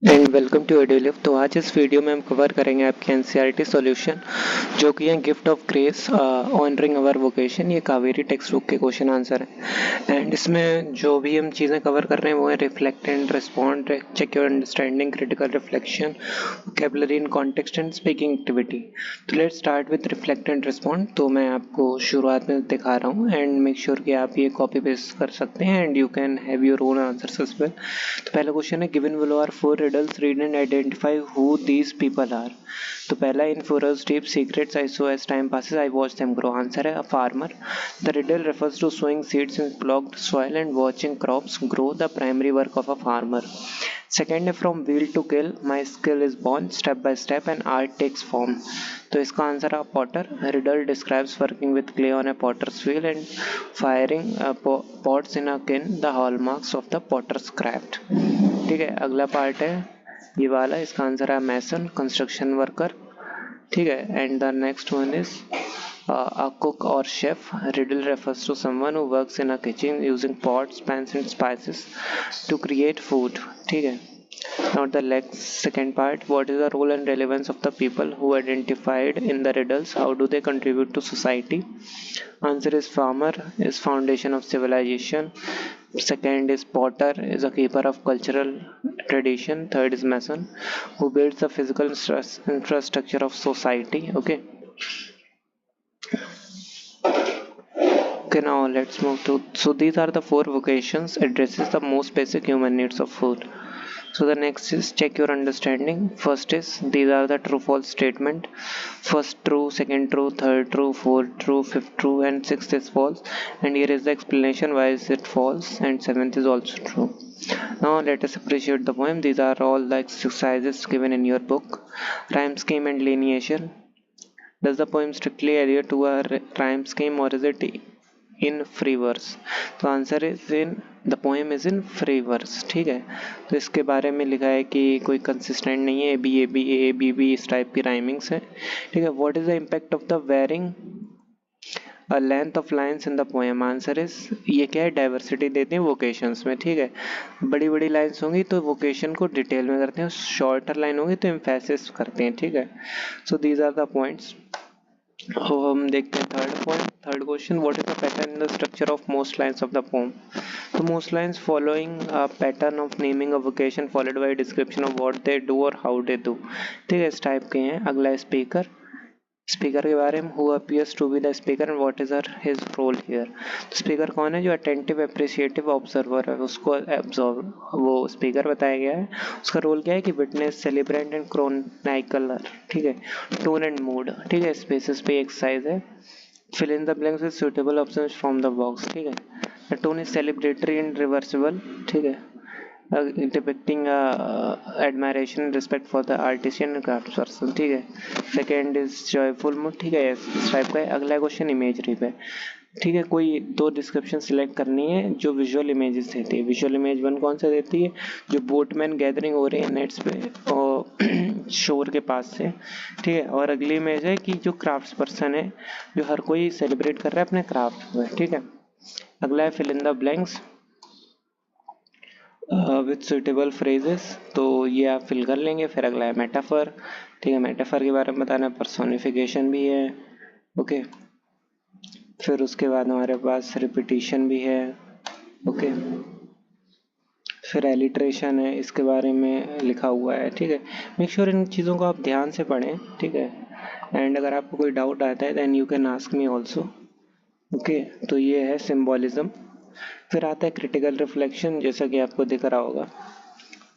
And welcome to एडुलिव। तो आज इस वीडियो में हम कवर करेंगे आपके एनसीईआरटी सॉल्यूशन जो कि है gift of grace honouring our vocation. ये कावेरी टेक्स्ट बुक के क्वेश्चन आंसर है। एंड इसमें जो भी हम चीज़ें कवर कर रहे हैं वो है reflect and respond, check your understanding, critical reflection, vocabulary in context and speaking activity. तो let's start with reflect and respond. तो मैं आपको शुरुआत में दिखा रहा हूँ एंड मेक श्योर कि आप ये कॉपी पेस्ट कर सकते हैं and you can have your own answers as well. तो पहला क्वेश्चन है given below are four riddles, read and identify who these people are. तो पहला in forest deep secrets I sow as time passes I watch them grow. Answer है a farmer. The riddle refers to sowing seeds in ploughed soil and watching crops grow, the primary work of a farmer. Second है from wheel to kiln my skill is born step by step and art takes form. तो इसका answer है potter. Riddle describes working with clay on a potter's wheel and firing pots in a kiln, the hallmarks of the potter's craft. ठीक है, अगला part है ये वाला, इसका आंसर है मैसन, कंस्ट्रक्शन वर्कर। ठीक है, and the next one is a cook or chef. Riddle refers to someone who works in a kitchen using pots, pans and spices to create food. ठीक है, now the next second part, what is the role and relevance of the people who identified in the riddles? How do they contribute to society? Answer is farmer is foundation of civilization. Second is potter is a keeper of cultural tradition. Third is mason who builds the physical infrastructure of society. Okay, now let's move to, so these are the four vocations addresses the most basic human needs of food. So the next is check your understanding. First is these are the true false statement. First true, second true, third true, fourth true, fifth true and sixth is false. And here is the explanation why is it false, and seventh is also true. Now let us appreciate the poem. These are all the exercises given in your book. Rhyme scheme and lineation. Does the poem strictly adhere to a rhyme scheme or is it in free verse? तो answer is in, the poem is in free verse. ठीक है, तो इसके बारे में लिखा है कि कोई कंसिस्टेंट नहीं है, ए बी बी इस टाइप की राइमिंग्स है। ठीक है, what is the impact of the wearing a length of lines in the poem? Answer is, ये क्या है, डाइवर्सिटी देते हैं वोकेशंस में। ठीक है, बड़ी बड़ी लाइन्स होंगी तो वोकेशन को डिटेल में करते हैं, शॉर्टर लाइन होगी तो एम्फेसिस करते हैं। ठीक है, so these are the points. अब हम देखते हैं third point, third question, what is the pattern in the structure of most lines of the poem? तो most lines following a pattern of naming a vocation followed by description of what they do और how they do. ठीक है, इस type के हैं। अगला speaker, speaker के बारे में, who appears to be the speaker and what is his role here? Speaker कौन है? जो अटेंटिव एप्रिशिएटिव ऑब्जर्वर है उसको ऑब्जर्व, वो स्पीकर बताया गया है। उसका रोल क्या है कि विटनेस, सेलिब्रेंट एंड क्रोनिकलर। ठीक है, टोन एंड मूड। ठीक है, स्पेसेस पे एक्सरसाइज है। Fill in the blanks with suitable options from the box. ठीक है, the tone is celebratory and reversible. ठीक है, depicting admiration and respect for the artisan and craftsperson. ठीक है, सेकेंड इज जॉयफुल मूड। ठीक है, इस टाइप का है। अगला क्वेश्चन इमेजरी पे। ठीक है, कोई दो डिस्क्रिप्शन सिलेक्ट करनी है जो विजुअल इमेजेस देती है। विजुअल इमेज वन कौन सा देती है? जो बोटमैन गैदरिंग हो रही है नेट्स पे और शोर के पास से। ठीक है, और अगली इमेज है कि जो क्राफ्ट्स पर्सन है, जो हर कोई सेलिब्रेट कर रहा है अपने क्राफ्ट में। ठीक है, अगला है fill in the blanks with suitable phrases. तो ये आप फिल कर लेंगे। फिर अगला है मेटाफर। ठीक है, मेटाफर के बारे में बताना, पर्सोनिफिकेशन भी है। ओके, फिर उसके बाद हमारे पास रिपीटिशन भी है। ओके, फिर एलिट्रेशन है, इसके बारे में लिखा हुआ है। ठीक है, मेक श्योर इन चीज़ों को आप ध्यान से पढ़ें। ठीक है, एंड अगर आपको कोई डाउट आता है then you can ask me also. Okay, तो ये है सिम्बॉलिज्म। फिर आता है क्रिटिकल रिफ्लेक्शन, जैसा कि आपको दिख रहा होगा।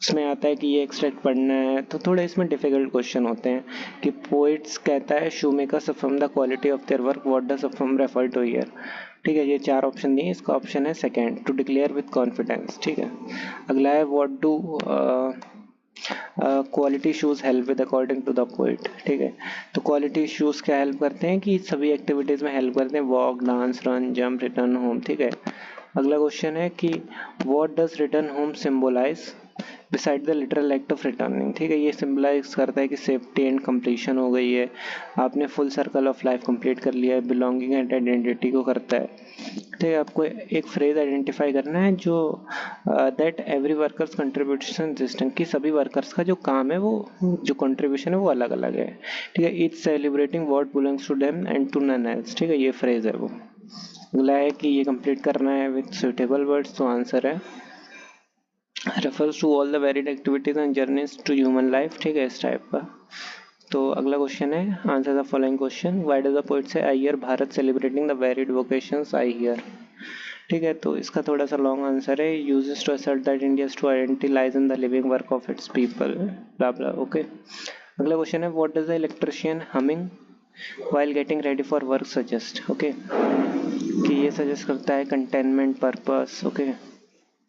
उसमें आता है कि ये एक्सट्रैक्ट पढ़ना है, तो थोड़े इसमें डिफिकल्ट क्वेश्चन होते हैं कि पोइट्स कहता है shoe makers affirm the quality of their work, what does affirm refer to here? ठीक है, ये चार ऑप्शन दिए, इसका ऑप्शन है second, to declare with confidence. ठीक है, अगला है what do quality shoes help with according to the poet. ठीक है, तो क्वालिटी शूज क्या हेल्प करते हैं कि सभी एक्टिविटीज़ में हेल्प करते हैं, walk, dance, run, jump, return home. ठीक है, अगला क्वेश्चन है कि what does return home symbolise beside the literal act of returning. ठीक है, ये सिम्बलाइज करता है कि सेफ्टी एंड कंप्लीशन हो गई है, आपने full circle of life complete कर लिया है, बिलोंगिंग एंड आइडेंटिटी को करता है। ठीक है, आपको एक फ्रेज आइडेंटिफाई करना है जो that every workers contribution distinct, कि सभी वर्कर्स का जो काम है वो जो कंट्रीब्यूशन है वो अलग अलग है। ठीक है, it's celebrating what belongs to them and to none else. ठीक है, ये फ्रेज है वो। अगला है कि ये कंप्लीट करना है विद सुटेबल वर्ड्स, तो आंसर है refers to all the varied activities and journeys to human life. ठीक है, इस टाइप का। तो अगला क्वेश्चन है, answer the following question, why does the poet say I hear Bharat celebrating the varied vocations I hear. ठीक है, तो इसका थोड़ा सा लॉन्ग आंसर है, uses to assert that India's true identity lies in the living work of its people, blah blah. Okay, अगला question है, what does the electrician humming while getting ready for work suggest. Okay, कि ये suggest करता है containment purpose. Okay,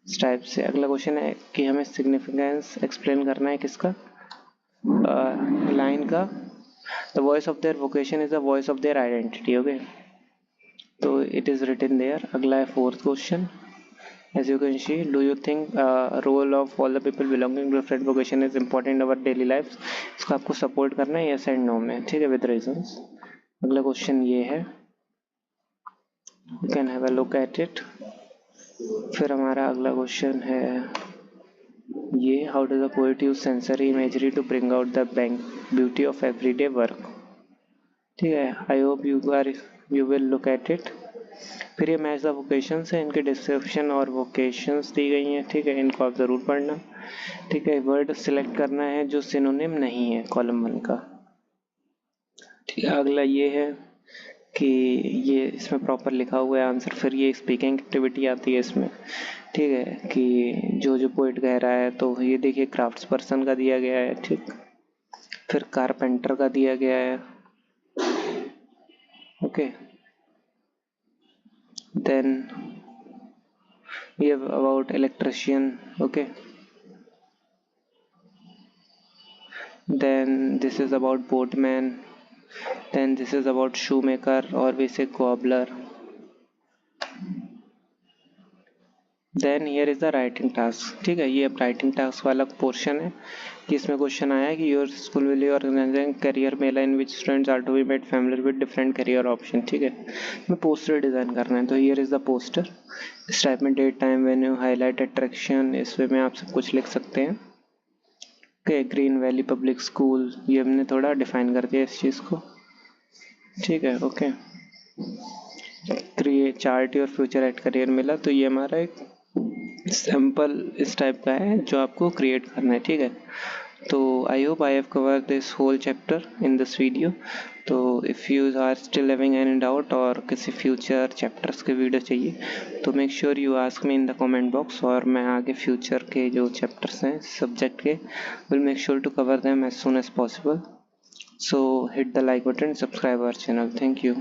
इस type से। अगला question है कि हमें सिग्निफिकेंस एक्सप्लेन करना है किसका, लाइन का, the voice of their vocation is the voice of their identity. Okay, तो इट इज रिटन देयर। अगला है fourth question, as you can see, do you think role of all the people belonging to different vocation is important in our daily lives। इसको आपको support करना है yes and no में। ठीक है, with reasons। अगला क्वेश्चन ये है, you can have a look at it। फिर हमारा अगला क्वेश्चन है ये, how does the poet use sensory imagery to bring out the beauty of everyday work। ठीक है, I hope you will look at it। फिर ये मैच द वोकेशंस है, इनके डिस्क्रिप्शन और वोकेशंस दी गई हैं। ठीक है, इनको आप ज़रूर पढ़ना। ठीक है, वर्ड सिलेक्ट करना है जो सिनोनिम नहीं है कॉलम 1 का। ठीक है, अगला ये है कि ये इसमें प्रॉपर लिखा हुआ है आंसर। फिर ये स्पीकिंग एक्टिविटी आती है इसमें। ठीक है, कि जो पोइट कह रहा है, तो ये देखिए क्राफ्ट्स पर्सन का दिया गया है। ठीक, फिर कारपेंटर का दिया गया है। Okay, then we have about electrician। okay, then this is about boatman, then this is about shoemaker or we say cobbler। then here is the writing task। ठीक है, ये अब राइटिंग टास्क वाला पोर्शन है कि इसमें क्वेश्चन आया है कि your school will organising career mela in which students are to be made familiar with different career option. ठीक है, मैं पोस्टर डिज़ाइन करना है, तो हियर इज़ द पोस्टर। इस टाइप में date time venue highlight attraction, इसमें में आप सब कुछ लिख सकते हैं। Okay, Green Valley Public School, ये हमने थोड़ा डिफाइन कर दिया इस चीज़ को। ठीक है, okay, create chart your future at career mela, तो ये हमारा एक सैम्पल इस टाइप का है जो आपको क्रिएट करना है। ठीक है, तो I hope I have cover this whole chapter in this video. तो if you are still having any doubt और किसी फ्यूचर चैप्टर्स के वीडियो चाहिए तो make sure you ask me in the comment box, और मैं आगे फ्यूचर के जो चैप्टर्स हैं सब्जेक्ट के will make sure to cover them as soon as possible. So hit the like button, subscribe our channel. Thank you.